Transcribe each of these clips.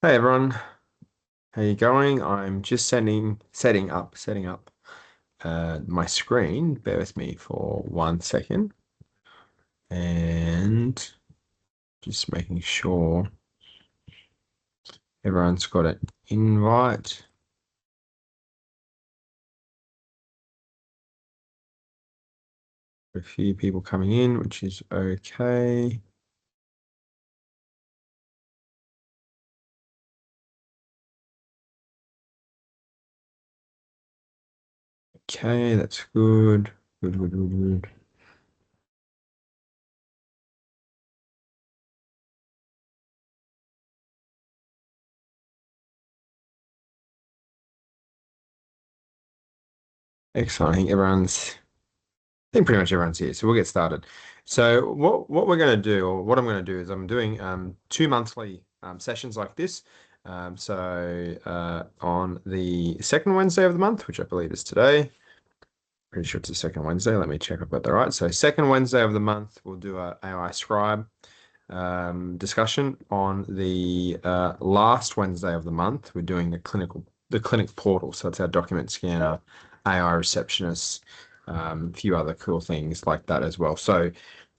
Hey everyone, how you going? I'm just setting up my screen. Bear with me for 1 second, and just making sure everyone's got an invite. A few people coming in, which is okay. Okay, that's good. Good, good, good, good. Excellent. I think pretty much everyone's here, so we'll get started. So what we're going to do, or what I'm going to do, is I'm doing 2 monthly sessions like this. On the second Wednesday of the month, which I believe is today, pretty sure it's the second Wednesday. Let me check I've got that right. So second Wednesday of the month, we'll do a AI scribe discussion. On the last Wednesday of the month, we're doing the clinic portal. So it's our document scanner, AI receptionist, a few other cool things like that as well. So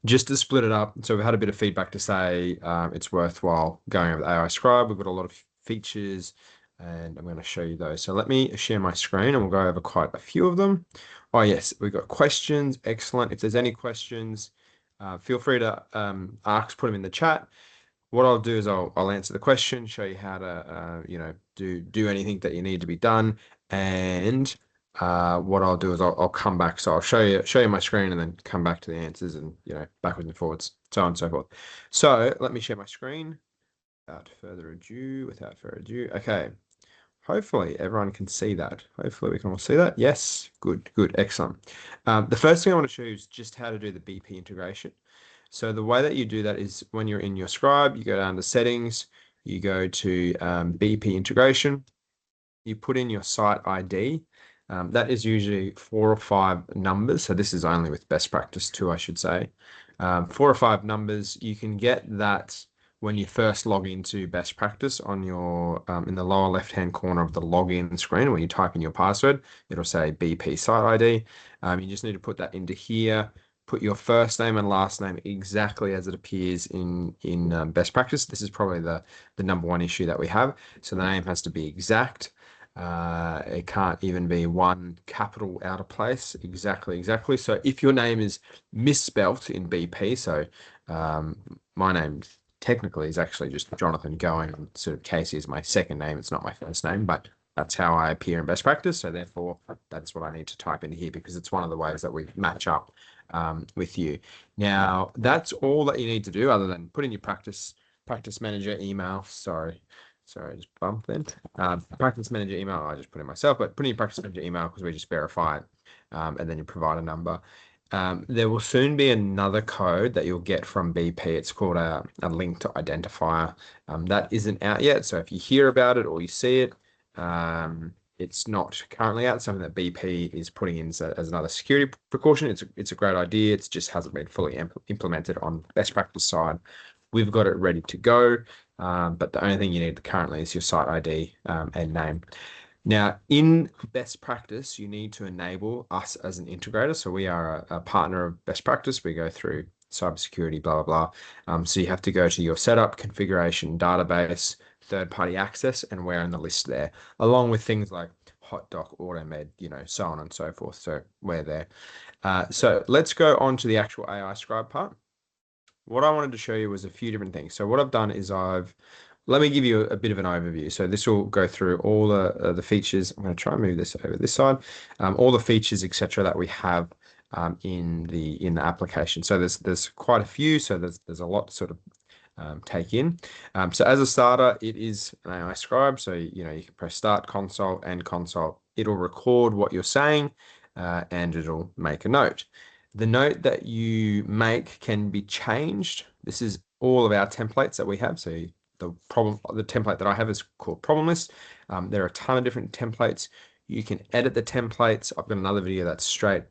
just to split it up, so we've had a bit of feedback to say it's worthwhile going over the AI scribe. We've got a lot of features, and I'm going to show you those. So let me share my screen, and we'll go over quite a few of them. Oh yes, we've got questions. Excellent. If there's any questions, feel free to put them in the chat. What I'll do is I'll answer the question, show you how to do anything that you need to be done, and what I'll do is I'll come back. So I'll show you my screen and then come back to the answers and backwards and forwards, so on and so forth. So let me share my screen without further ado. Okay. Hopefully everyone can see that. Hopefully we can all see that. Yes, good, good, excellent. The first thing I want to show you is just how to do the BP integration. So the way that you do that is when you're in your scribe, you go down to settings, you go to BP integration, you put in your site ID. That is usually 4 or 5 numbers. So this is only with best practice 2, I should say. 4 or 5 numbers. You can get that when you first log into best practice on your in the lower left-hand corner of the login screen. When you type in your password, it'll say BP site ID. You just need to put that into here. Put your first name and last name exactly as it appears in best practice. This is probably the number one issue that we have. So the name has to be exact. It can't even be one capital out of place. Exactly. So if your name is misspelt in BP, so my name technically is actually just Jonathan Going. Sort of Casey is my second name. It's not my first name, but that's how I appear in best practice. So therefore, that's what I need to type in here because it's one of the ways that we match up with you. Now, that's all that you need to do other than put in your practice manager email. Sorry, I just bumped it. Practice manager email, I just put in myself, but put in your practice manager email because we just verify it. And then you provide a number. There will soon be another code that you'll get from BP. It's called a link to identifier. That isn't out yet. So if you hear about it or you see it, it's not currently out. Something that BP is putting in as another security precaution. It's a great idea. It just hasn't been fully implemented on best practice side. We've got it ready to go. But the only thing you need currently is your site ID and name. Now, in best practice, you need to enable us as an integrator. So we are a partner of best practice. We go through cybersecurity, blah, blah, blah. So you have to go to your setup, configuration, database, third-party access, and we're in the list there, along with things like HotDoc, AutoMed, so on and so forth. So we're there. So let's go on to the actual AI scribe part. What I wanted to show you was a few different things. So what I've done is let me give you a bit of an overview. So this will go through all the features. I'm going to try and move this over this side. All the features, etc., that we have in the application. So there's quite a few. So there's a lot to sort of take in. So as a starter, it is an AI scribe. So you can press start console and console. It'll record what you're saying, and it'll make a note. The note that you make can be changed. This is all of our templates that we have. So the template that I have is called problem list. There are a ton of different templates. You can edit the templates. I've got another video that's straight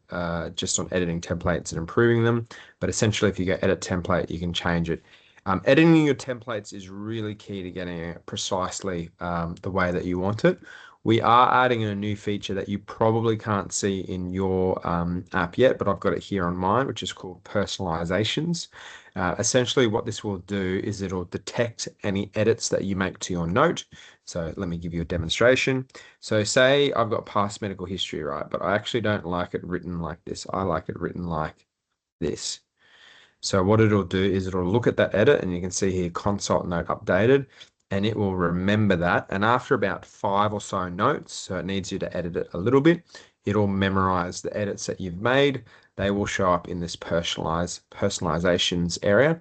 just on editing templates and improving them. But essentially, if you go edit template, you can change it. Editing your templates is really key to getting it precisely the way that you want it. We are adding a new feature that you probably can't see in your app yet, but I've got it here on mine, which is called personalizations. Essentially, what this will do is it'll detect any edits that you make to your note. So let me give you a demonstration. So say I've got past medical history, right? But I actually don't like it written like this. I like it written like this. So what it'll do is it'll look at that edit, and you can see here consult note updated, and it will remember that. And after about 5 or so notes, so it needs you to edit it a little bit, it'll memorize the edits that you've made. They will show up in this personalizations area,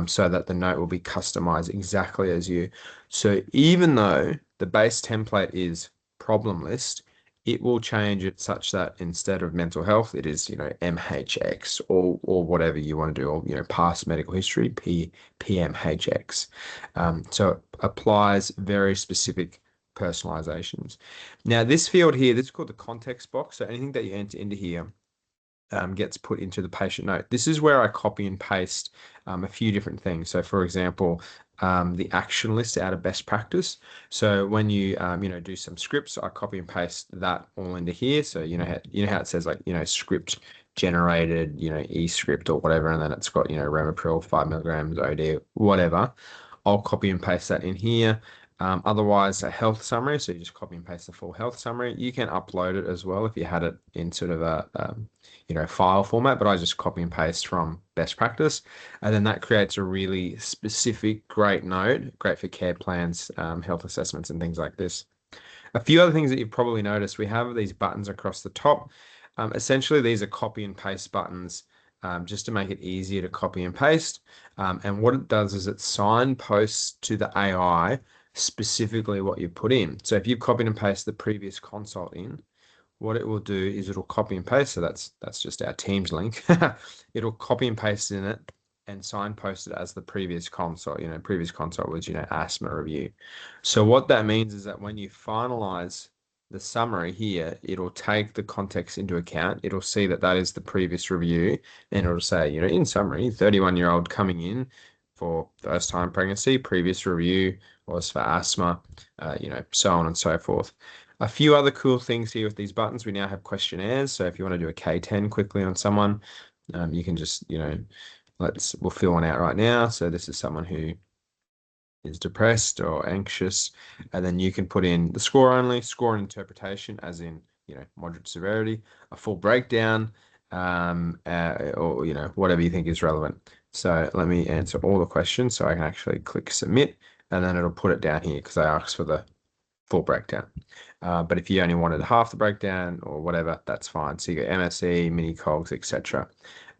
so that the note will be customized exactly as you. So even though the base template is problem list, it will change it such that instead of mental health, it is, MHX or whatever you want to do, or, past medical history, PMHX. So it applies very specific personalizations. Now, this field here, this is called the context box. So anything that you enter into here gets put into the patient note. This is where I copy and paste a few different things. So for example, the action list out of best practice. So when you do some scripts, I copy and paste that all into here. So how it says, like, script generated, e-script or whatever, and then it's got, Ramipril 5 milligrams OD, whatever. I'll copy and paste that in here. Otherwise, a health summary. So you just copy and paste the full health summary. You can upload it as well if you had it in sort of a file format, but I just copy and paste from best practice. And then that creates a really specific, great note, great for care plans, health assessments, and things like this. A few other things that you've probably noticed, we have these buttons across the top. Essentially, these are copy and paste buttons, just to make it easier to copy and paste. And what it does is it signposts to the AI specifically what you put in. So if you've copied and pasted the previous consult in, what it will do is it'll copy and paste. So that's just our Teams link. It'll copy and paste in it and signpost it as the previous consult. Previous consult was, asthma review. So what that means is that when you finalize the summary here, it'll take the context into account. It'll see that that is the previous review, and it'll say, in summary, 31-year-old coming in for first time pregnancy, previous review was for asthma, so on and so forth. A few other cool things here with these buttons. We now have questionnaires. So if you want to do a K10 quickly on someone, you can just, we'll fill one out right now. So this is someone who is depressed or anxious, and then you can put in the score only, score and interpretation, as in, moderate severity, a full breakdown, or, whatever you think is relevant. So let me answer all the questions. So I can actually click submit, and then it'll put it down here because I asked for the full breakdown. But if you only wanted half the breakdown or whatever, that's fine. So you got MSE, mini cogs, etc.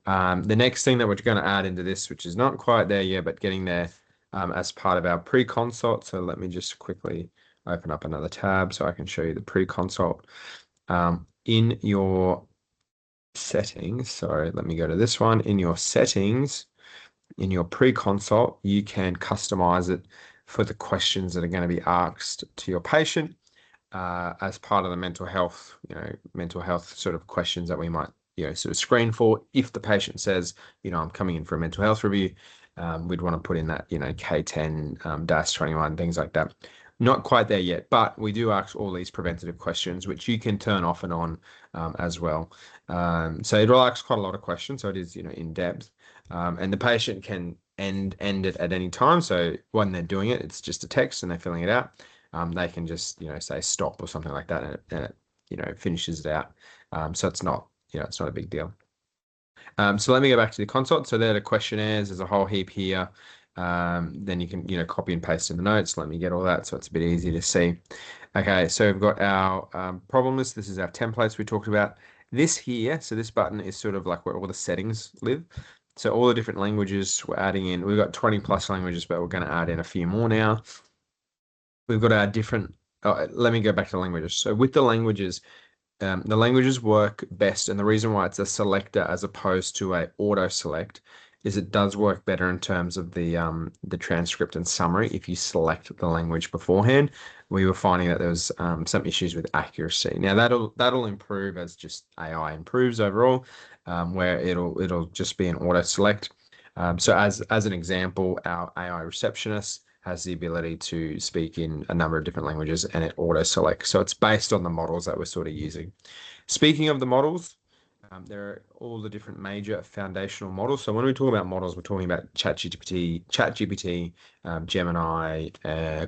The next thing that we're going to add into this, which is not quite there yet, but getting there as part of our pre-consult. So let me just quickly open up another tab so I can show you the pre-consult. In your settings, sorry, let me go to this one. In your settings, in your pre-consult, you can customize it for the questions that are going to be asked to your patient as part of the mental health sort of questions that we might, sort of screen for. If the patient says, I'm coming in for a mental health review, we'd want to put in that, K10, DAS21, things like that. Not quite there yet, but we do ask all these preventative questions, which you can turn off and on as well. So it'll ask quite a lot of questions, so it is, in depth. And the patient can end it at any time. So when they're doing it, it's just a text and they're filling it out. They can just, say stop or something like that, and it finishes it out. So it's not, it's not a big deal. So let me go back to the consult. So there are the questionnaires. There's a whole heap here. Then you can, copy and paste in the notes. Let me get all that so it's a bit easy to see. Okay, so we've got our problem list. This is our templates we talked about. This here, so this button is sort of like where all the settings live. So all the different languages we're adding in. We've got 20 plus languages, but we're going to add in a few more now. We've got our different, let me go back to the languages. So with the languages work best, and the reason why it's a selector as opposed to a auto select is it does work better in terms of the transcript and summary if you select the language beforehand. We were finding that there was some issues with accuracy. Now that'll improve as just AI improves overall, where it'll just be an auto select. So as an example, our AI receptionist has the ability to speak in a number of different languages and it auto selects. So it's based on the models that we're sort of using. Speaking of the models, there are all the different major foundational models. So when we talk about models, we're talking about ChatGPT, Gemini,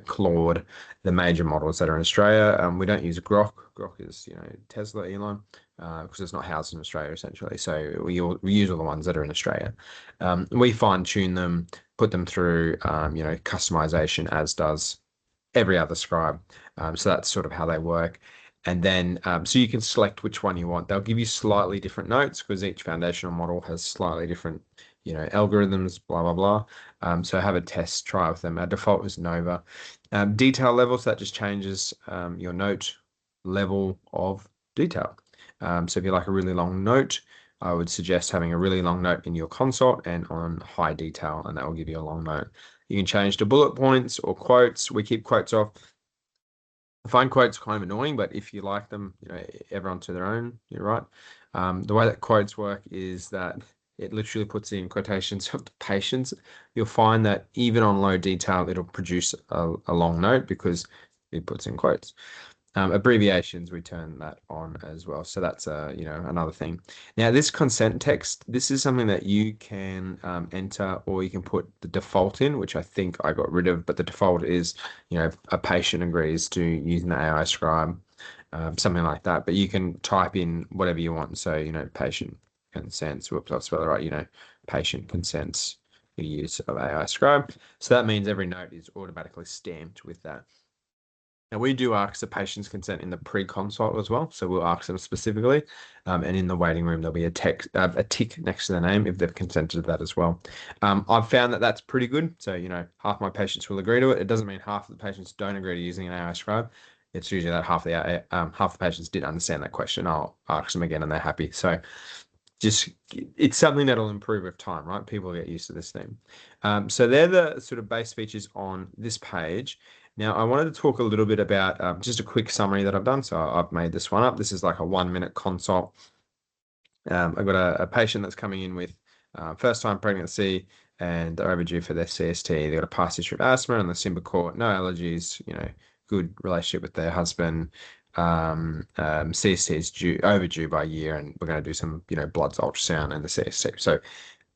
Claude, the major models that are in Australia. We don't use Grok. Grok is, Tesla, Elon, because it's not housed in Australia essentially. So we use all the ones that are in Australia. We fine tune them, put them through, customization, as does every other scribe. So that's sort of how they work. And then, so you can select which one you want. They'll give you slightly different notes because each foundational model has slightly different, algorithms, blah, blah, blah. So have a test, try with them. Our default is Nova. Detail level, so that just changes your note level of detail. So if you like a really long note, I would suggest having a really long note in your consult and on high detail, and that will give you a long note. You can change to bullet points or quotes. We keep quotes off. I find quotes kind of annoying, but if you like them, everyone to their own, you're right. The way that quotes work is that it literally puts in quotations of the patients. You'll find that even on low detail, it'll produce a long note because it puts in quotes. Abbreviations, we turn that on as well. So that's another thing. Now, this consent text, this is something that you can enter, or you can put the default in, which I think I got rid of, but the default is, a patient agrees to using the AI scribe, something like that. But you can type in whatever you want. So, patient consents, whoops, I'll spell it right, patient consents the use of AI scribe. So that means every note is automatically stamped with that. Now, we do ask the patient's consent in the pre-consult as well. So we'll ask them specifically. And in the waiting room, there'll be a tick next to the name if they've consented to that as well. I've found that that's pretty good. So, half my patients will agree to it. It doesn't mean half of the patients don't agree to using an AI scribe. It's usually that half the patients did understand that question. I'll ask them again and they're happy. So it's something that'll improve with time, right? People get used to this thing. So they're the sort of base features on this page. Now, I wanted to talk a little bit about just a quick summary that I've done. So I've made this one up. This is like a 1-minute consult. I've got a patient that's coming in with first-time pregnancy and they're overdue for their CST. They've got a past history of asthma and the Symbicort, no allergies, good relationship with their husband. CST is overdue by a year, and we're going to do some, bloods, ultrasound, and the CST. So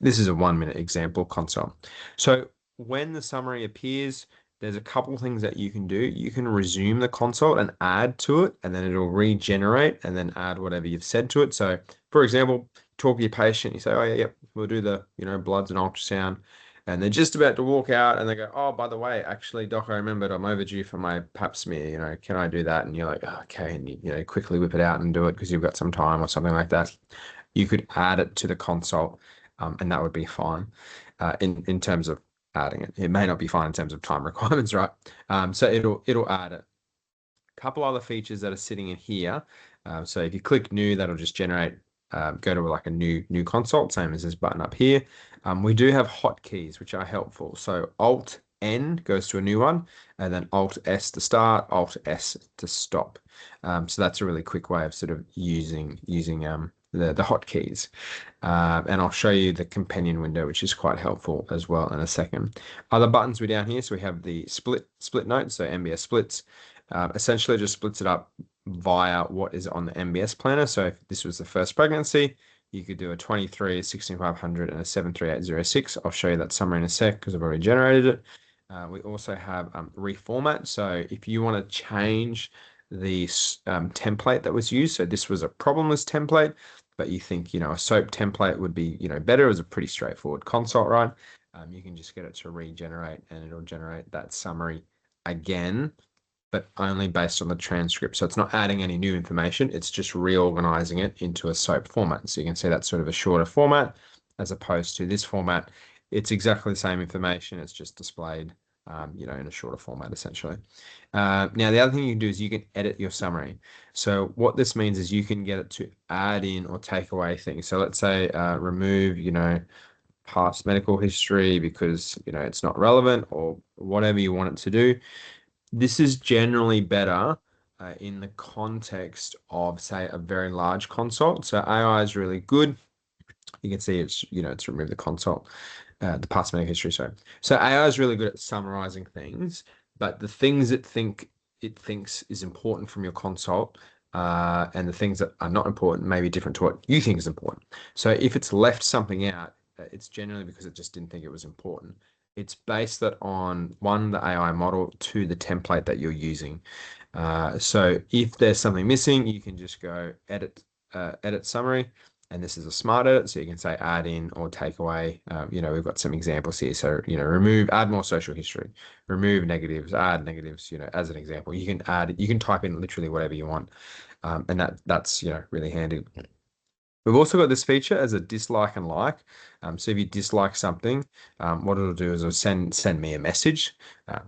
this is a 1-minute example consult. So when the summary appears, there's a couple things that you can do. You can resume the consult and add to it, and then it'll regenerate and then add whatever you've said to it. So, for example, talk to your patient, you say, oh, yeah, yep, we'll do the, bloods and ultrasound. And they're just about to walk out and they go, oh, by the way, actually, doc, I remembered I'm overdue for my pap smear, can I do that? And you're like, oh, okay. And you quickly whip it out and do it because you've got some time or something like that. You could add it to the consult, and that would be fine in terms of adding it. It may not be fine in terms of time requirements, right? So it'll add it. A couple other features that are sitting in here. So if you click new, that'll just generate, go to like a new consult, same as this button up here. We do have hotkeys, which are helpful. So Alt N goes to a new one, and then Alt S to start, Alt S to stop. So that's a really quick way of sort of using the hotkeys. And I'll show you the companion window, which is quite helpful as well in a second. Other buttons we're down here. So we have the split note, so MBS splits. Essentially just splits it up via what is on the MBS planner. So if this was the first pregnancy, you could do a 23, a 16500, and a 73806. I'll show you that summary in a sec because I've already generated it. We also have reformat. So if you want to change the template that was used, so this was a problemless template, but you think, a SOAP template would be, better. It was a pretty straightforward consult, right? You can just get it to regenerate and it'll generate that summary again, but only based on the transcript. So it's not adding any new information. It's just reorganizing it into a SOAP format. So you can see that's sort of a shorter format as opposed to this format. It's exactly the same information. It's just displayed, in a shorter format, essentially. Now, the other thing you can do is you can edit your summary. So what this means is you can get it to add in or take away things. So let's say remove, past medical history because, it's not relevant or whatever you want it to do. This is generally better in the context of, say, a very large consult. So AI is really good You can see it's removed the consult, the past medical history. So AI is really good at summarizing things, but the things it thinks is important from your consult, and the things that are not important may be different to what you think is important. So if it's left something out, it's generally because it just didn't think it was important. It's based that on one, the AI model, two, the template that you're using. So if there's something missing, you can just go edit summary, and this is a smart edit, so you can say add in or take away. We've got some examples here. So, add more social history, remove negatives, add negatives, as an example. You can type in literally whatever you want. And that's really handy. We've also got this feature as a dislike and like. So if you dislike something, what it'll do is it'll send me a message,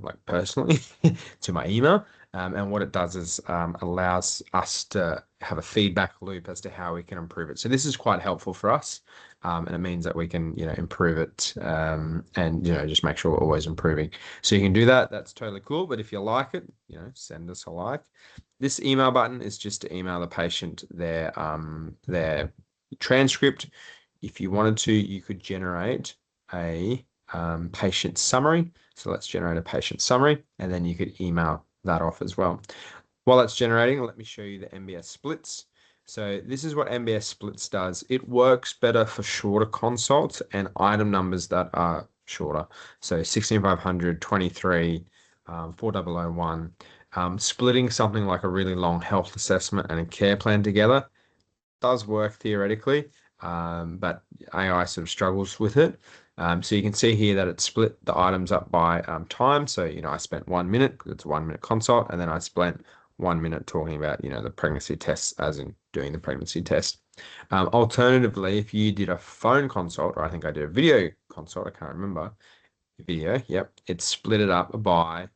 like personally, to my email. And what it does is allows us to have a feedback loop as to how we can improve it. So this is quite helpful for us, and it means that we can improve it, and just make sure we're always improving. So you can do that. That's totally cool. But if you like it, send us a like. This email button is just to email the patient their transcript. If you wanted to, you could generate a patient summary. So let's generate a patient summary, and then you could email that off as well. While that's generating, let me show you the MBS splits. So this is what MBS splits does. It works better for shorter consults and item numbers that are shorter. So 16500, 23, 4001. Splitting something like a really long health assessment and a care plan together does work theoretically, but AI sort of struggles with it. So you can see here that it split the items up by time. So, I spent 1 minute because it's a 1 minute consult, and then I spent 1 minute talking about, the pregnancy tests, as in doing the pregnancy test. Alternatively, if you did a phone consult, or I think I did a video consult, I can't remember, video, yep, it's split it up by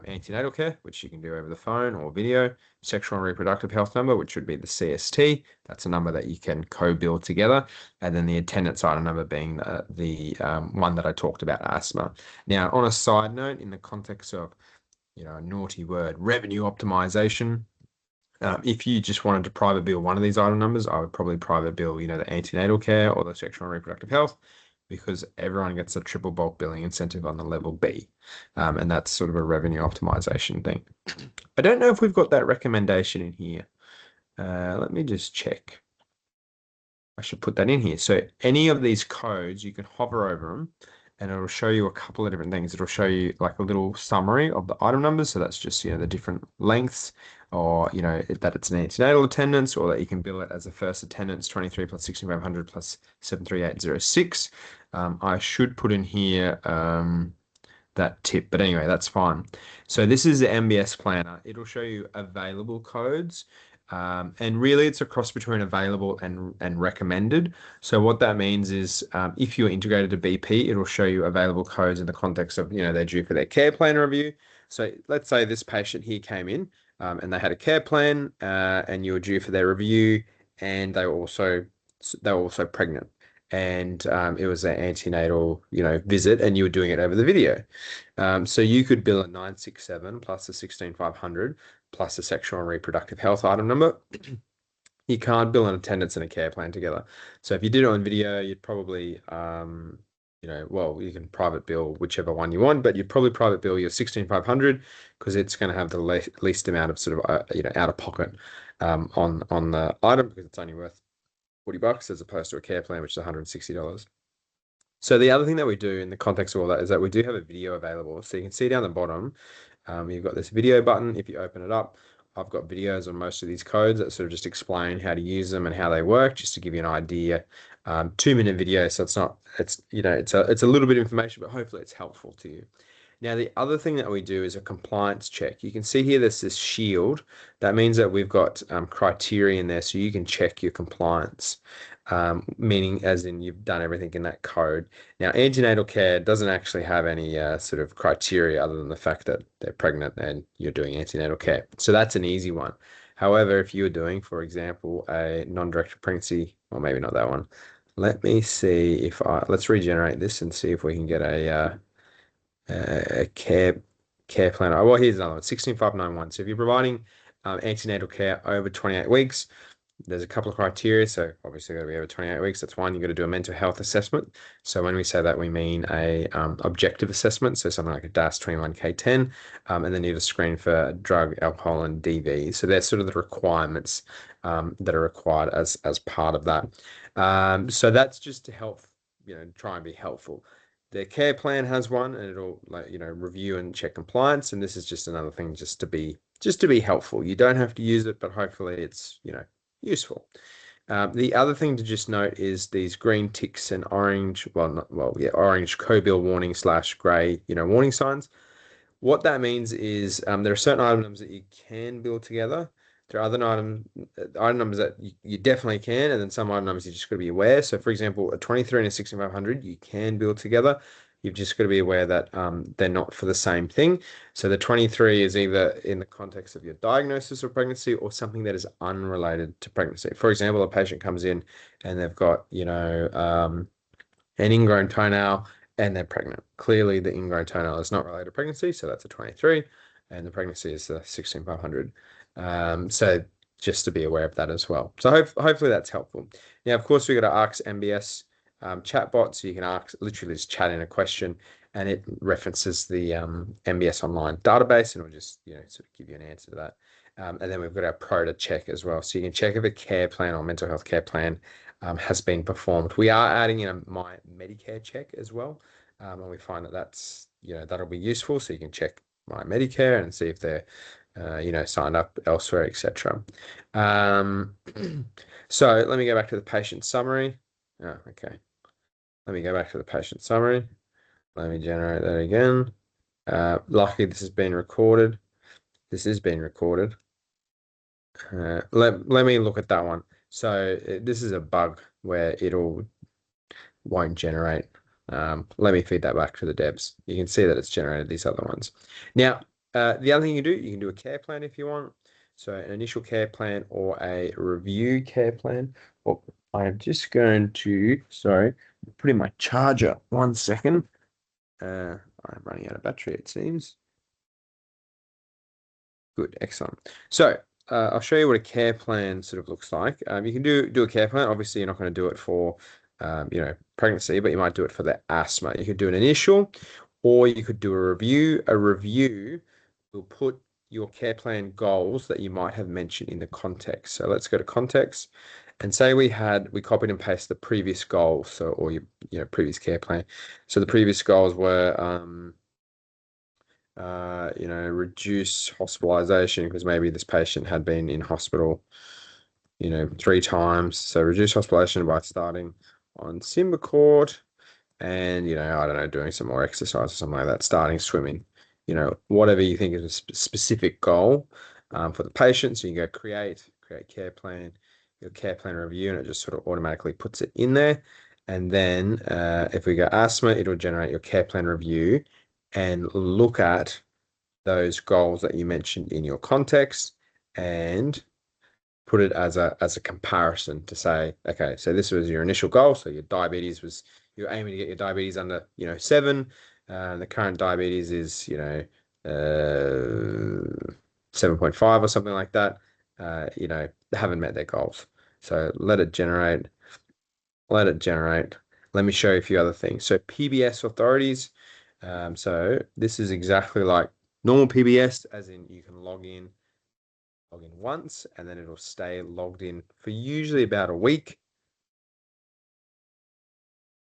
antenatal care, which you can do over the phone or video, sexual and reproductive health number, which would be the CST. That's a number that you can co-bill together. And then the attendance item number being the one that I talked about, asthma. Now, on a side note, in the context of, a naughty word, revenue optimization, if you just wanted to private bill one of these item numbers, I would probably private bill, the antenatal care or the sexual and reproductive health, because everyone gets a triple bulk billing incentive on the level B. And that's sort of a revenue optimization thing. I don't know if we've got that recommendation in here. Let me just check. I should put that in here. So any of these codes, you can hover over them, and it'll show you a couple of different things. It'll show you like a little summary of the item numbers. So that's just, the different lengths, or, that it's an antenatal attendance, or that you can bill it as a first attendance, 23 plus 6500 plus 73806. I should put in here that tip, but anyway, that's fine. So this is the MBS planner. It'll show you available codes. And really it's a cross between available and recommended. So what that means is, if you're integrated to BP, it'll show you available codes in the context of, they're due for their care plan review. So let's say this patient here came in, and they had a care plan, and you were due for their review, and they were also pregnant. And it was an antenatal, visit, and you were doing it over the video. So you could bill a 967 plus a 16500 plus a sexual and reproductive health item number. You can't bill an attendance and a care plan together. So if you did it on video, you'd probably, you can private bill whichever one you want, but you'd probably private bill your 16500 because it's going to have the least amount of sort of, out of pocket on the item, because it's only worth $40 as opposed to a care plan, which is $160. So the other thing that we do in the context of all that is that we do have a video available. So you can see down the bottom, you've got this video button. If you open it up, I've got videos on most of these codes that sort of just explain how to use them and how they work, just to give you an idea. 2-minute video, so it's a little bit of information, but hopefully it's helpful to you. Now, the other thing that we do is a compliance check. You can see here there's this shield. That means that we've got criteria in there, so you can check your compliance, meaning as in you've done everything in that code. Now, antenatal care doesn't actually have any sort of criteria other than the fact that they're pregnant and you're doing antenatal care. So that's an easy one. However, if you're doing, for example, a non-directed pregnancy, or maybe not that one, let me see if let's regenerate this and see if we can get a care planner. Well, here's another one, 16591. So if you're providing antenatal care over 28 weeks, there's a couple of criteria. So obviously got to be over 28 weeks. That's one. You got to do a mental health assessment. So when we say that, we mean a objective assessment. So something like a DAS 21K10, and then you have a screen for drug, alcohol, and DV. So they're sort of the requirements that are required as part of that. So that's just to help, try and be helpful. Their care plan has one, and it'll review and check compliance. And this is just another thing just to be helpful. You don't have to use it, but hopefully it's useful. The other thing to just note is these green ticks and orange, orange co-bill warning / gray, warning signs. What that means is there are certain items that you can build together. There are other item numbers that you definitely can, and then some item numbers you just got to be aware. So, for example, a 23 and a 6500 you can build together. You've just got to be aware that they're not for the same thing. So the 23 is either in the context of your diagnosis of pregnancy or something that is unrelated to pregnancy. For example, a patient comes in and they've got, an ingrown toenail and they're pregnant. Clearly, the ingrown toenail is not related to pregnancy, so that's a 23, and the pregnancy is the 16500. So just to be aware of that as well. So hopefully that's helpful. Now, of course, we've got our Ask MBS chatbot, so you can ask, literally just chat in a question, and it references the MBS online database, and it'll just sort of give you an answer to that. And then we've got our Pro to check as well, so you can check if a care plan or mental health care plan has been performed. We are adding in a My Medicare check as well, and we find that that's that'll be useful, so you can check My Medicare and see if they're signed up elsewhere, etc. So let me go back to the patient summary. Oh, okay. Let me go back to the patient summary. Let me generate that again. Luckily, this has been recorded. This is being recorded. Let me look at that one. So this is a bug where won't generate. Let me feed that back to the devs. You can see that it's generated these other ones. Now, the other thing you can do a care plan if you want. So an initial care plan or a review care plan. Well, I'm just going to, sorry, put in my charger. 1 second. I'm running out of battery, it seems. Good, excellent. So I'll show you what a care plan sort of looks like. You can do a care plan. Obviously, you're not going to do it for pregnancy, but you might do it for the asthma. You could do an initial, or you could do a review. A review will put your care plan goals that you might have mentioned in the context. So let's go to context and say we copied and pasted the previous goals, or your previous care plan. So the previous goals were reduce hospitalization because maybe this patient had been in hospital 3 times. So reduce hospitalization by starting on Symbicort and I don't know, doing some more exercise or something like that, starting swimming, whatever you think is a specific goal for the patient. So you go create care plan, your care plan review, and it just sort of automatically puts it in there. And then if we go asthma, it'll generate your care plan review and look at those goals that you mentioned in your context and put it as a comparison to say, okay, so this was your initial goal. So your diabetes was, you're aiming to get your diabetes under 7. The current diabetes is 7.5 or something like that. They haven't met their goals. So let it generate. Let me show you a few other things. So PBS authorities. So this is exactly like normal PBS, as in you can log in once, and then it'll stay logged in for usually about a week.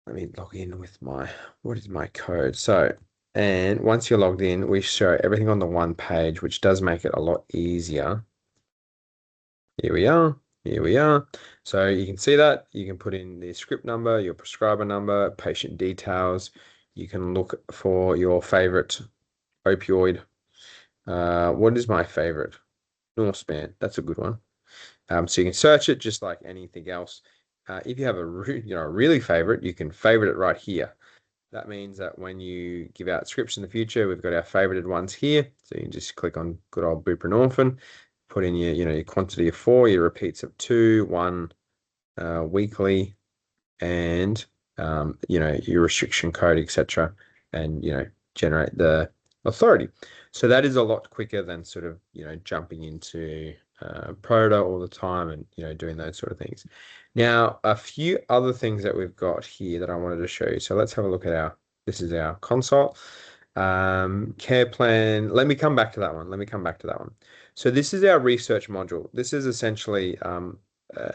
Let me log in with what is my code? So, and once you're logged in, we show everything on the one page, which does make it a lot easier. Here we are. So you can see that you can put in the script number, your prescriber number, patient details. You can look for your favorite opioid. What is my favorite? Norseman. That's a good one. So you can search it just like anything else. If you have a really favorite, you can favorite it right here. That means that when you give out scripts in the future, we've got our favorited ones here. So you can just click on good old buprenorphine, put in your quantity of 4, your repeats of 2, 1 weekly, and your restriction code, etc., and generate the authority. So that is a lot quicker than sort of jumping into Proda all the time and, doing those sort of things. Now, a few other things that we've got here that I wanted to show you. So let's have a look at this is our consult. Care plan. Let me come back to that one. So this is our research module. This is essentially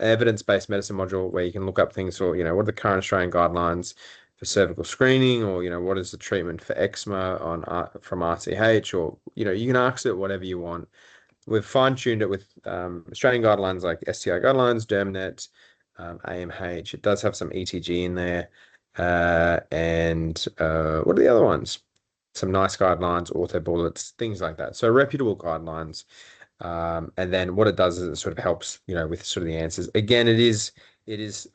evidence-based medicine module where you can look up things for, what are the current Australian guidelines for cervical screening, or, what is the treatment for eczema from RCH, or, you can ask it whatever you want. We've fine-tuned it with Australian guidelines like STI guidelines, DermNet, AMH. It does have some ETG in there. And what are the other ones? Some nice guidelines, ortho bullets, things like that. So reputable guidelines. And then what it does is it sort of helps, with sort of the answers. Again, it is,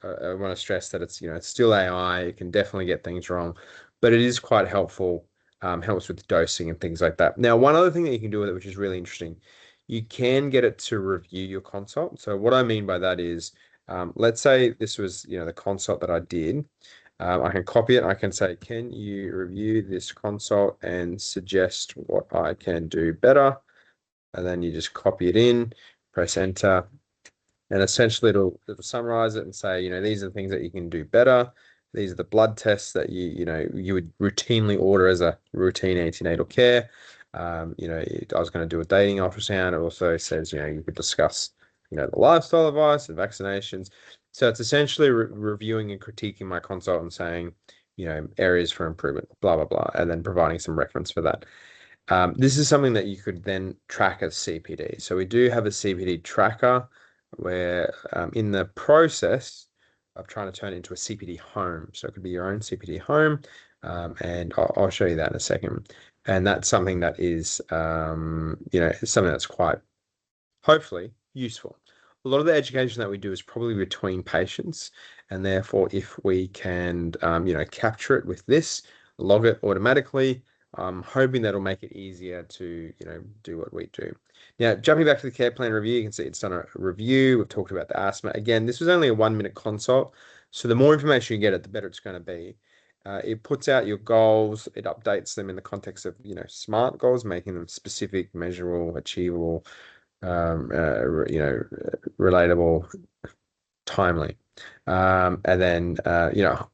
I want to stress that it's, it's still AI. It can definitely get things wrong, but it is quite helpful. Helps with dosing and things like that. Now, one other thing that you can do with it, which is really interesting, you can get it to review your consult. So what I mean by that is, let's say this was, the consult that I did. I can copy it. I can say, can you review this consult and suggest what I can do better? And then you just copy it in, press enter, and essentially it'll summarize it and say, these are the things that you can do better. These are the blood tests that you would routinely order as a routine antenatal care. I was going to do a dating ultrasound. It also says, you could discuss, the lifestyle advice and vaccinations. So it's essentially reviewing and critiquing my consult and saying, areas for improvement, blah, blah, blah, and then providing some reference for that. This is something that you could then track as CPD. So we do have a CPD tracker where in the process of trying to turn it into a CPD home. So it could be your own CPD home. And I'll show you that in a second. And that's something that is, something that's quite, hopefully, useful. A lot of the education that we do is probably between patients, and therefore, if we can, capture it with this, log it automatically, I'm hoping that'll make it easier to, do what we do. Now, jumping back to the care plan review, you can see it's done a review. We've talked about the asthma. Again, this was only a 1-minute consult, so the more information you get, the better it's going to be. It puts out your goals. It updates them in the context of, SMART goals, making them specific, measurable, achievable, relatable, timely. And then,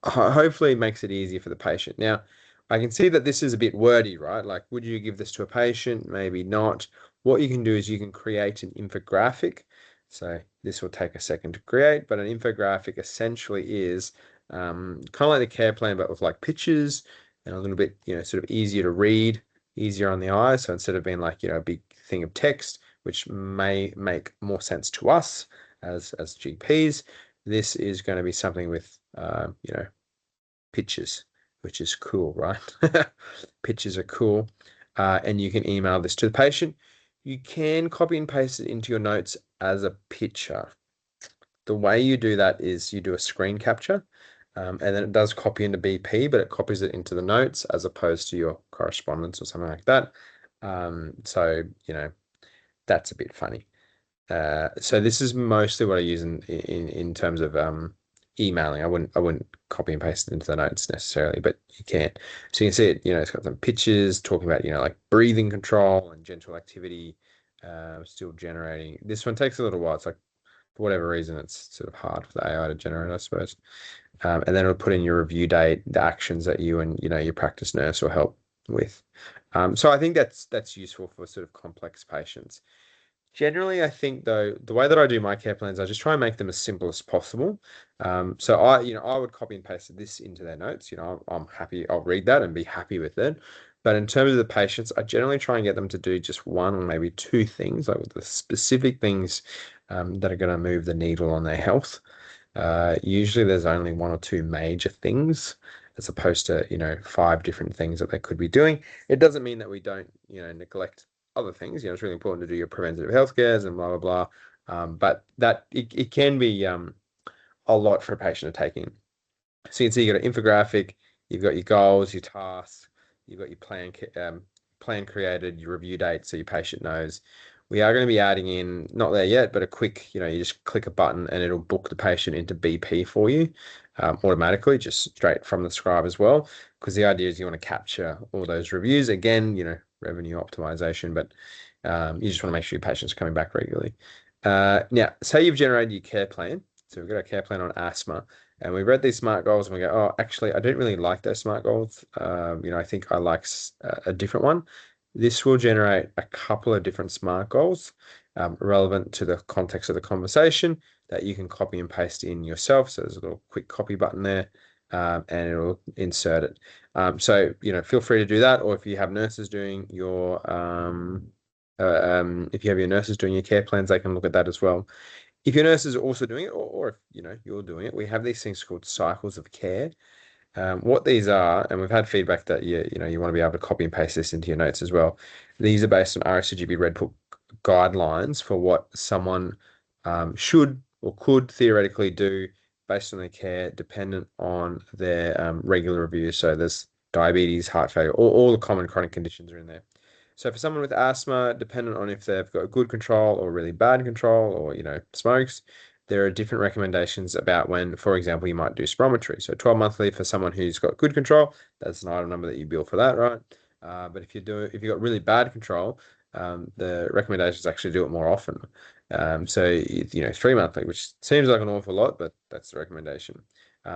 hopefully it makes it easier for the patient. Now, I can see that this is a bit wordy, right? Like, would you give this to a patient? Maybe not. What you can do is you can create an infographic. So this will take a second to create, but an infographic essentially is kind of like the care plan, but with like pictures and a little bit, sort of easier to read, easier on the eye. So instead of being like, a big thing of text, which may make more sense to us as GPs, this is going to be something with, pictures, which is cool, right? Pictures are cool. And you can email this to the patient. You can copy and paste it into your notes as a picture. The way you do that is you do a screen capture, and then it does copy into BP, but it copies it into the notes as opposed to your correspondence or something like that. So, that's a bit funny. So this is mostly what I use in terms of emailing. I wouldn't copy and paste it into the notes necessarily, but you can. So you can see it, it's got some pictures talking about, like breathing control and gentle activity, still generating. This one takes a little while. It's like, for whatever reason, it's sort of hard for the AI to generate, I suppose. And then it'll put in your review date, the actions that you and, your practice nurse will help with. So I think that's useful for sort of complex patients. Generally, I think though, the way that I do my care plans, I just try and make them as simple as possible. So I would copy and paste this into their notes. I'm happy, I'll read that and be happy with it. But in terms of the patients, I generally try and get them to do just one or maybe two things, like the specific things that are going to move the needle on their health. Usually there's only one or two major things as opposed to, 5 different things that they could be doing. It doesn't mean that we don't, neglect other things. It's really important to do your preventative health cares and blah, blah, blah. But that it can be a lot for a patient to take in. So you can see you've got an infographic, you've got your goals, your tasks, you've got your plan created, your review date, so your patient knows. We are going to be adding in, not there yet, but a quick, you just click a button and it'll book the patient into BP for you automatically, just straight from the scribe as well. Because the idea is you want to capture all those reviews. Again, revenue optimization, but You just want to make sure your patient's coming back regularly. Now, say you've generated your care plan. So we've got a care plan on asthma, and we read these SMART goals, and we go, oh, actually, I don't really like those SMART goals. I think I like a different one. This will generate a couple of different SMART goals relevant to the context of the conversation that you can copy and paste in yourself. So there's a little quick copy button there, and it'll insert it. So, feel free to do that, or if you have nurses doing your if you have your nurses doing your care plans, they can look at that as well. If your nurses are also doing it, or if you're doing it, we have these things called cycles of care. What these are, and we've had feedback that you want to be able to copy and paste this into your notes as well. These are based on RSCGB Red Book guidelines for what someone should or could theoretically do based on their care, dependent on their regular reviews. So there's diabetes, heart failure, all the common chronic conditions are in there. So for someone with asthma, dependent on if they've got good control or really bad control or, smokes, there are different recommendations about when, for example, you might do spirometry. So 12 monthly for someone who's got good control, that's an item number that you bill for that, right? But if you've got really bad control, the recommendation is actually do it more often. So 3 monthly, which seems like an awful lot, but that's the recommendation.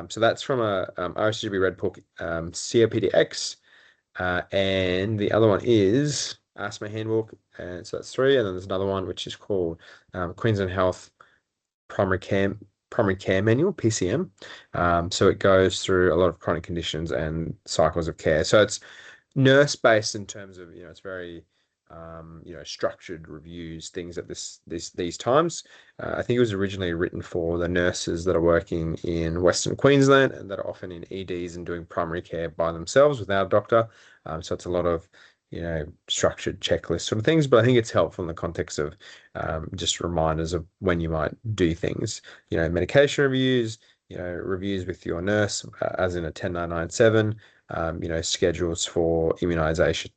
So that's from a RSGB Red Book COPDX. And the other one is Asthma Handbook, and so that's 3. And then there's another one which is called Queensland Health Primary Care Manual, PCM. So it goes through a lot of chronic conditions and cycles of care. So it's nurse based in terms of it's very structured reviews, things at these times. I think it was originally written for the nurses that are working in Western Queensland and that are often in EDs and doing primary care by themselves without a doctor. So it's a lot of structured checklist sort of things, but I think it's helpful in the context of just reminders of when you might do things, medication reviews, reviews with your nurse, as in a 10997, schedules for immunization,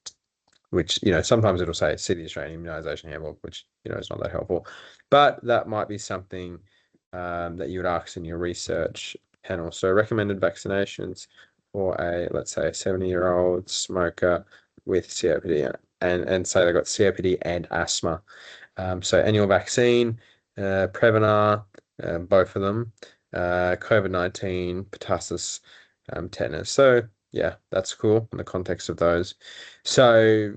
which, sometimes it'll say City Australian Immunization Handbook, which, is not that helpful. But that might be something that you would ask in your research panel. So recommended vaccinations for let's say a 70-year-old smoker with COPD and say they've got COPD and asthma. So annual vaccine, Prevnar, both of them, COVID-19, pertussis, tetanus. So yeah, that's cool in the context of those. So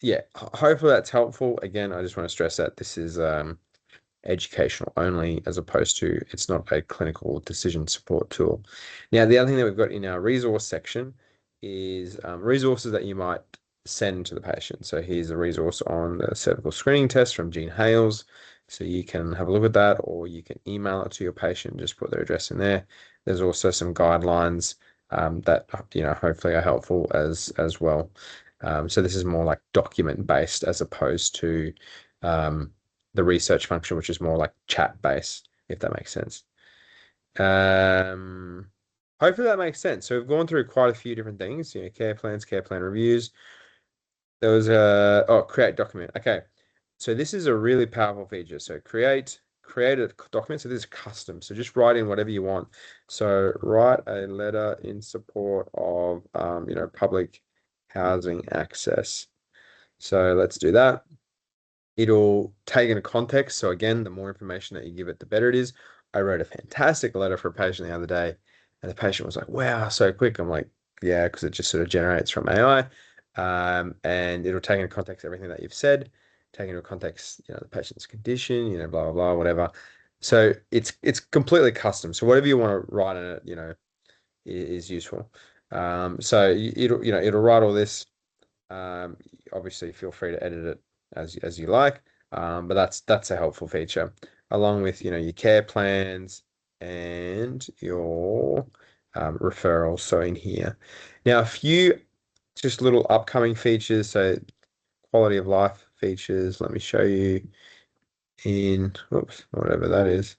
yeah, hopefully that's helpful. Again, I just want to stress that this is educational only, as opposed to it's not a clinical decision support tool. Now, the other thing that we've got in our resource section is resources that you might send to the patient. So here's a resource on the cervical screening test from Jean Hales. So you can have a look at that, or you can email it to your patient, just put their address in there. There's also some guidelines that hopefully are helpful as well. So this is more like document based as opposed to the research function, which is more like chat based, if that makes sense. Hopefully that makes sense. So we've gone through quite a few different things, care plans, care plan reviews. There was create document. Okay. So this is a really powerful feature. So create a document. So this is custom. So just write in whatever you want. So write a letter in support of, public housing access. So let's do that. It'll take into context. So again, the more information that you give it, the better it is. I wrote a fantastic letter for a patient the other day, and the patient was like, wow, so quick. I'm like, yeah, because it just sort of generates from AI. And it'll take into context everything that you've said, take into context, the patient's condition, blah, blah, blah, whatever. So it's completely custom. So whatever you want to write in it, is useful. So it'll write all this. Obviously feel free to edit it as you like. But that's a helpful feature, along with your care plans and your referrals. So in here, now a few just little upcoming features. So quality of life features. Let me show you in whatever that is.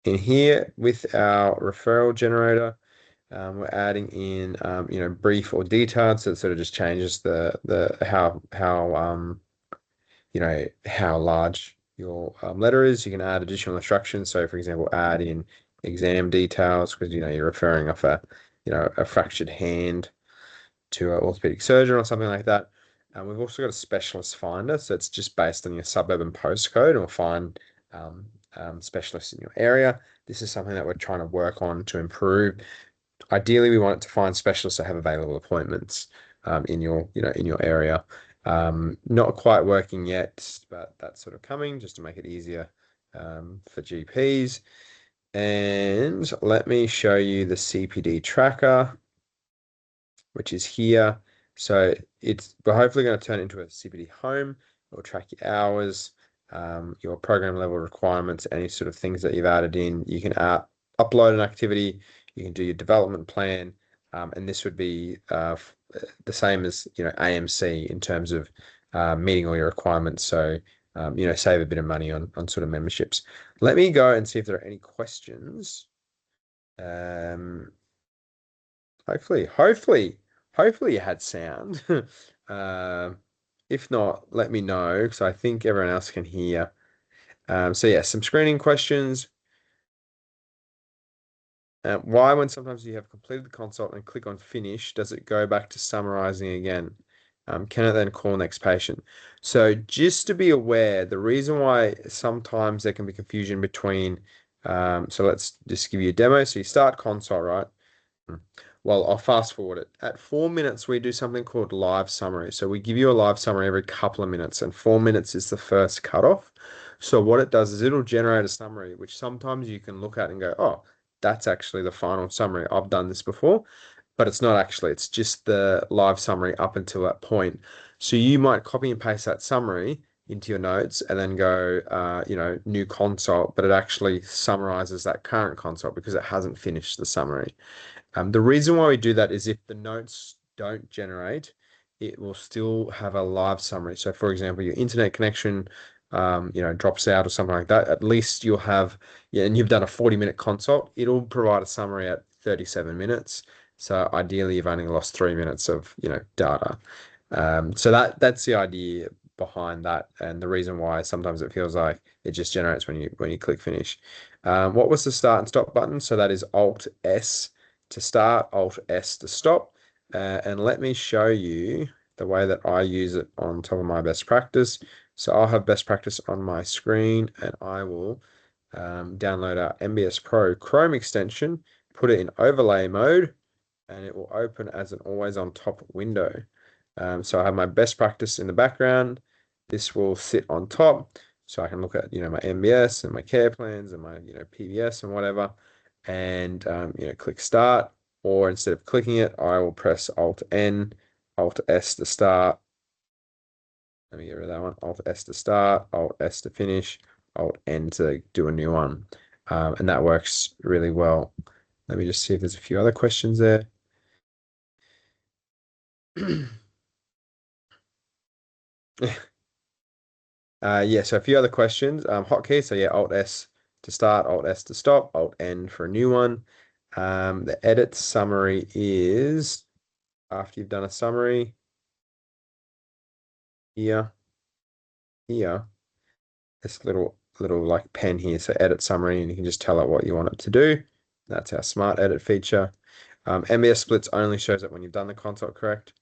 In here with our referral generator, we're adding in brief or detailed, so it sort of just changes the how large your letter is. You can add additional instructions. So for example, add in exam details, because you're referring off a fractured hand to an orthopedic surgeon or something like that. We've also got a specialist finder, so it's just based on your suburb and postcode, and we'll find specialists in your area. This is something that we're trying to work on to improve. Ideally, we want it to find specialists that have available appointments in your, in your area. Not quite working yet, but that's sort of coming just to make it easier for GPs. And let me show you the CPD tracker, which is here. So we're hopefully going to turn it into a CPD home. It will track your hours, your program level requirements, any sort of things that you've added in. You can upload an activity, you can do your development plan, and this would be the same as AMC in terms of meeting all your requirements. So save a bit of money on sort of memberships. Let me go and see if there are any questions. Hopefully you had sound. If not, let me know because I think everyone else can hear. So yeah, some screening questions. Why, when sometimes you have completed the consult and click on finish, does it go back to summarizing again? Can it then call next patient? So just to be aware, the reason why sometimes there can be confusion between, so let's just give you a demo. So you start consult, right? Well, I'll fast forward it. At 4 minutes, we do something called live summary. So we give you a live summary every couple of minutes, and 4 minutes is the first cutoff. So what it does is it'll generate a summary, which sometimes you can look at and go, oh, that's actually the final summary. I've done this before, but it's not actually. It's just the live summary up until that point. So you might copy and paste that summary into your notes and then go, new consult, but it actually summarizes that current consult because it hasn't finished the summary. The reason why we do that is if the notes don't generate, it will still have a live summary. So for example, your internet connection, drops out or something like that, at least you'll have, and you've done a 40-minute consult, it'll provide a summary at 37 minutes. So ideally you've only lost 3 minutes of, data. So that's the idea behind that, and the reason why sometimes it feels like it just generates when you click finish. What was the start and stop button? So that is Alt S to start, Alt S to stop. And let me show you the way that I use it on top of my best practice. So I'll have best practice on my screen and I will download our MBSPro Chrome extension, put it in overlay mode, and it will open as an always on top window. So I have my best practice in the background. This will sit on top. So I can look at, my MBS and my care plans and my, PBS and whatever, and, click start, or instead of clicking it, I will press Alt N, Alt S to start. Let me get rid of that one. Alt S to start, Alt S to finish, Alt N to do a new one. And that works really well. Let me just see if there's a few other questions there. Yeah, so a few other questions. Hotkey, so yeah, Alt S to start, Alt S to stop, Alt N for a new one. The edit summary is after you've done a summary here, this little like pen here. So edit summary, and you can just tell it what you want it to do. That's our smart edit feature. MBS splits only shows it when you've done the consult, correct?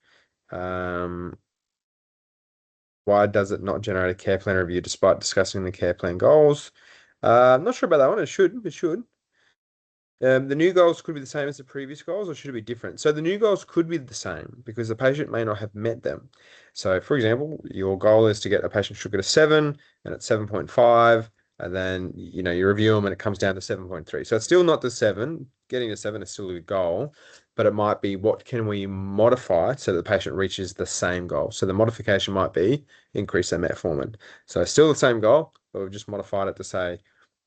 Why does it not generate a care plan review despite discussing the care plan goals? I'm not sure about that one. It should. It should. The new goals could be the same as the previous goals, or should it be different? So the new goals could be the same because the patient may not have met them. So for example, your goal is to get a patient sugar to 7 and it's 7.5, and then you review them and it comes down to 7.3. So it's still not the 7. Getting to 7 is still a goal, but it might be what can we modify so that the patient reaches the same goal. So the modification might be increase their metformin. So still the same goal, but we've just modified it to say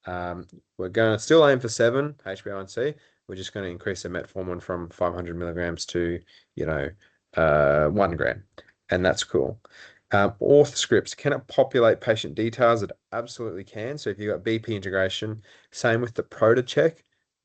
we're going to still aim for 7 HbA1c. We're just going to increase the metformin from 500 milligrams to 1 gram, and that's cool. Auth scripts, can it populate patient details? It absolutely can. So if you've got BP integration, same with the Proto check.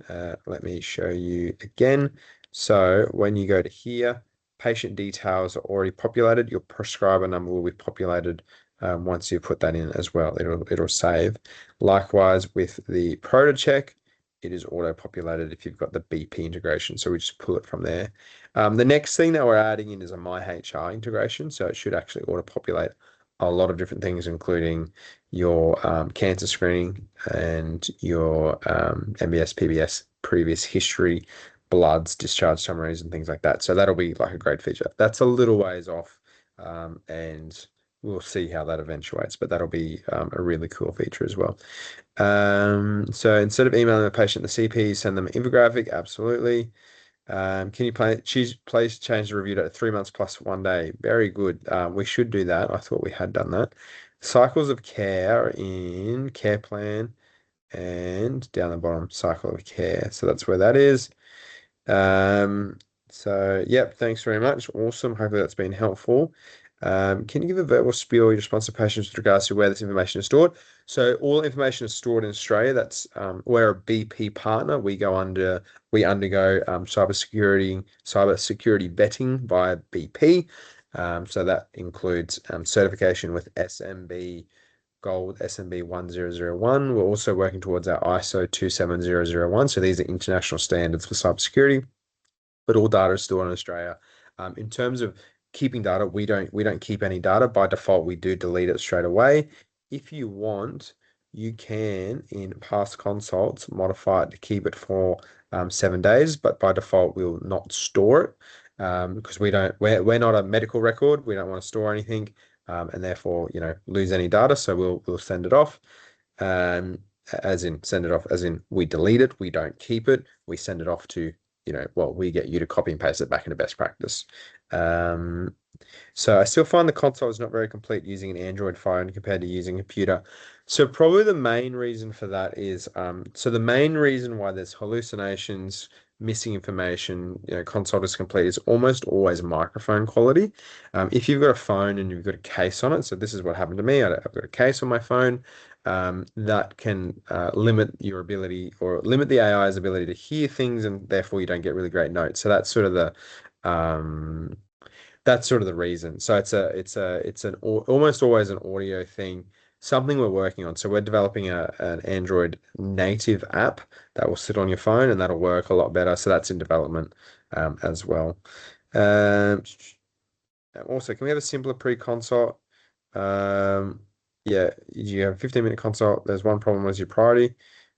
Let me show you again. So when you go to here, patient details are already populated. Your prescriber number will be populated once you put that in as well. It'll save. Likewise with the Proto check, it is auto-populated if you've got the BP integration. So we just pull it from there. The next thing that we're adding in is a MyHR integration. So it should actually auto-populate a lot of different things, including your cancer screening and your MBS, PBS, previous history, bloods, discharge summaries, and things like that. So that'll be like a great feature. That's a little ways off, and we'll see how that eventuates, but that'll be a really cool feature as well. So instead of emailing the patient the CP, send them an infographic. Absolutely. Can you please change the review to 3 months plus 1 day? Very good. We should do that. I thought we had done that. Cycles of care in care plan and down the bottom, cycle of care. So that's where that is. So yep, thanks very much. Awesome. Hopefully that's been helpful. Can you give a verbal spiel your response to patients with regards to where this information is stored? So all information is stored in Australia. That's we're a BP partner. We undergo cybersecurity vetting via BP. So that includes certification with SMB Gold SMB 1001. We're also working towards our ISO 27001. So these are international standards for cybersecurity, but all data is stored in Australia. In terms of keeping data, we don't keep any data. By default, we do delete it straight away. If you want, you can, in past consults, modify it to keep it for 7 days, but by default, we'll not store it because we're not a medical record. We don't want to store anything, and therefore, lose any data. So we'll send it off. As in send it off, as in we delete it, we don't keep it, we send it off to, we get you to copy and paste it back into best practice. So I still find the console is not very complete using an Android phone compared to using a computer. So probably the main reason for that is, so the main reason why there's hallucinations, missing information, console is complete is almost always microphone quality. If you've got a phone and you've got a case on it, so this is what happened to me. I've got a case on my phone. That can limit your ability or limit the AI's ability to hear things, and therefore you don't get really great notes. So that's sort of the reason. So it's an almost always an audio thing, something we're working on. So we're developing an Android native app that will sit on your phone and that'll work a lot better. So that's in development as well. Also, can we have a simpler pre-consult? Yeah, you have a 15-minute consult. There's one problem was your priority.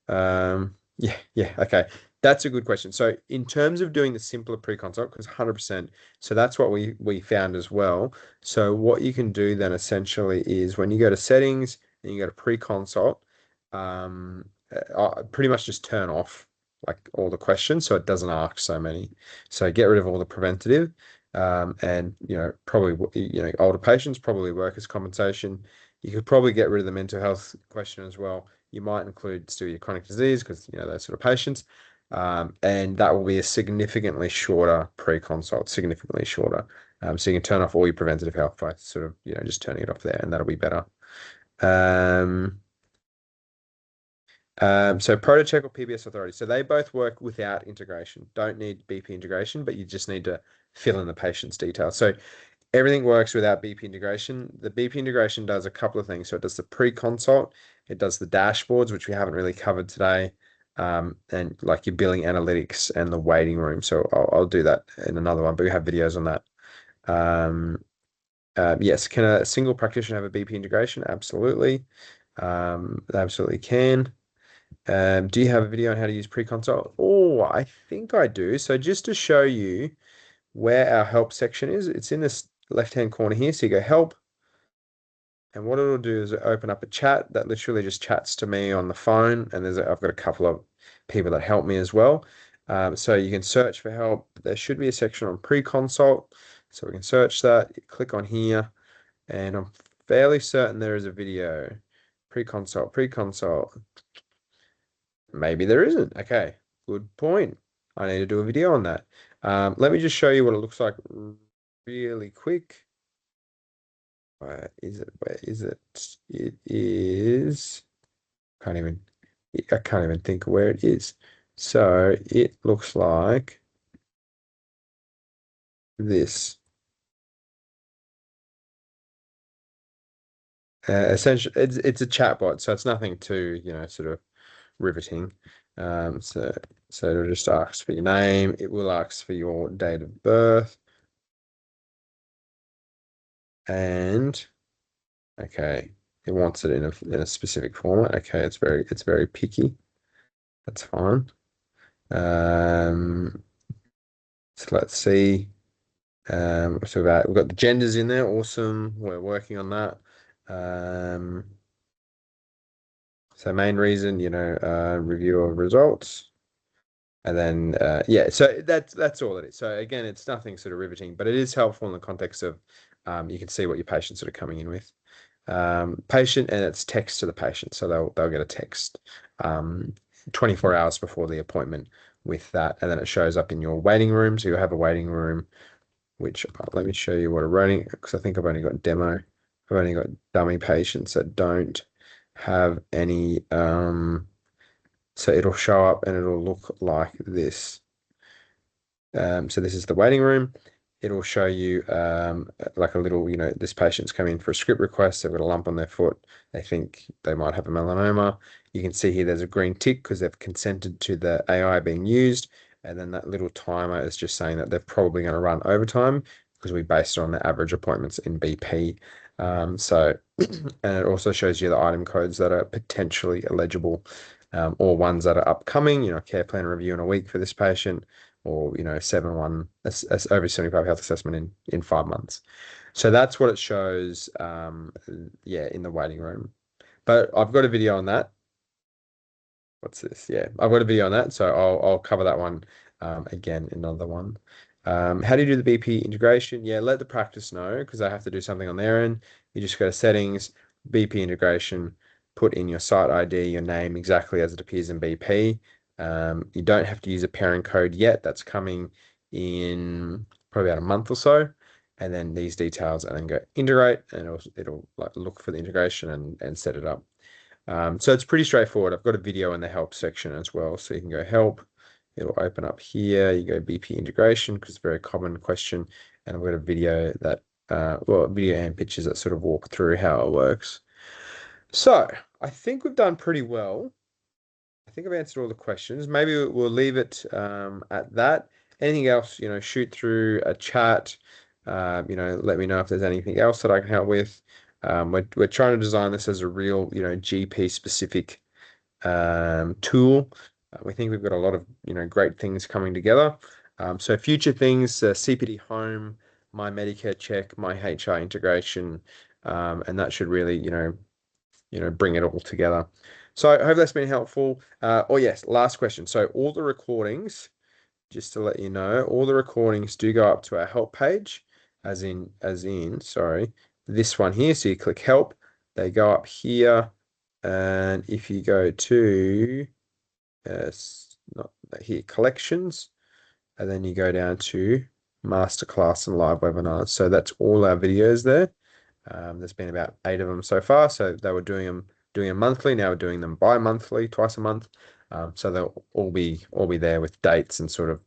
Yeah, okay. That's a good question. So in terms of doing the simpler pre-consult, because 100%, so that's what we found as well. So what you can do then essentially is when you go to settings and you go to pre-consult, pretty much just turn off like all the questions so it doesn't ask so many. So get rid of all the preventative. And probably older patients, probably workers' compensation. You could probably get rid of the mental health question as well. You might include still your chronic disease because those sort of patients, and that will be a significantly shorter pre-consult, significantly shorter. So you can turn off all your preventative health by sort of just turning it off there, and that'll be better. So ProtoCheck or PBS Authority. So they both work without integration. Don't need BP integration, but you just need to fill in the patient's details. So everything works without BP integration. The BP integration does a couple of things. So it does the pre-consult, it does the dashboards, which we haven't really covered today, and like your billing analytics and the waiting room. So I'll do that in another one, but we have videos on that. Yes, can a single practitioner have a BP integration? Absolutely. They absolutely can. Do you have a video on how to use pre-consult? Oh, I think I do. So just to show you where our help section is, it's in this left-hand corner here. So you go help, and what it'll do is open up a chat that literally just chats to me on the phone. And I've got a couple of people that help me as well. So you can search for help. There should be a section on pre-consult. So we can search that, click on here, and I'm fairly certain there is a video. Pre-consult. Maybe there isn't. Okay, good point. I need to do a video on that. Let me just show you what it looks like really quick. Where is it? Where is it? It is. I can't even think where it is. So it looks like this. Essentially, it's a chatbot, so it's nothing too, sort of riveting. So it'll just ask for your name. It will ask for your date of birth. And okay, it wants it in a specific format. Okay, it's very picky. That's fine. So let's see. So we've got the genders in there. Awesome. We're working on that. So main reason, review of results. And then, yeah, so that's all it is. So again, it's nothing sort of riveting, but it is helpful in the context of you can see what your patient's sort of coming in with. Patient, and it's text to the patient. So they'll get a text 24 hours before the appointment with that. And then it shows up in your waiting room. So you'll have a waiting room, which let me show you what a waiting, because I think I've only got demo. I've only got dummy patients that don't have any, so it'll show up and it'll look like this. So this is the waiting room. It'll show you like a little, this patient's coming in for a script request. They've got a lump on their foot. They think they might have a melanoma. You can see here there's a green tick because they've consented to the AI being used. And then that little timer is just saying that they're probably going to run overtime because we based it on the average appointments in BP. And it also shows you the item codes that are potentially eligible, or ones that are upcoming, care plan review in a week for this patient, or 7-1 over 75 health assessment in 5 months. So that's what it shows, yeah, in the waiting room. But I've got a video on that. What's this? Yeah, I've got a video on that, so I'll cover that one again in another one. How do you do the BP integration? Yeah, let the practice know because they have to do something on their end. You just go to settings, BP integration, put in your site ID, your name exactly as it appears in BP. You don't have to use a pairing code yet. That's coming in probably about a month or so. And then these details, and then go integrate, and it'll like look for the integration and set it up. So it's pretty straightforward. I've got a video in the help section as well. So you can go help. It'll open up here. You go BP integration because it's a very common question. And I've got a video that, well, video and pictures that sort of walk through how it works. So I think we've done pretty well. I think I've answered all the questions. Maybe we'll leave it at that. Anything else, shoot through a chat. Let me know if there's anything else that I can help with. We're trying to design this as a real, GP specific tool. We think we've got a lot of, great things coming together. So future things, CPD Home, My Medicare Check, My HR integration, and that should really, bring it all together. So I hope that's been helpful. Oh yes, last question. So all the recordings, just to let you know, all the recordings do go up to our help page, as in, sorry, this one here. So you click help, they go up here. And if you go to, not here, collections, and then you go down to Masterclass and live webinars. So that's all our videos there. There's been about 8 of them so far. So they were doing them monthly. Now we're doing them bi-monthly, twice a month. So they'll all be there with dates and sort of,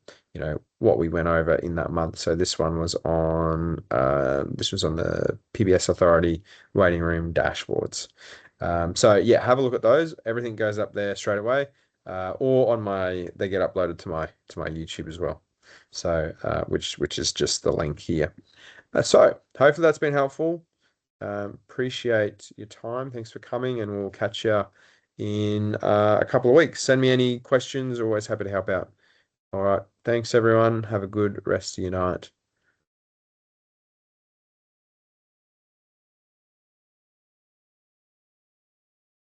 what we went over in that month. So this one was on the PBS Authority waiting room dashboards. So yeah, have a look at those. Everything goes up there straight away, or they get uploaded to my YouTube as well. So which is just the link here. So hopefully that's been helpful. Appreciate your time. Thanks for coming, and we'll catch you in a couple of weeks. Send me any questions. Always happy to help out. All right. Thanks, everyone. Have a good rest of your night.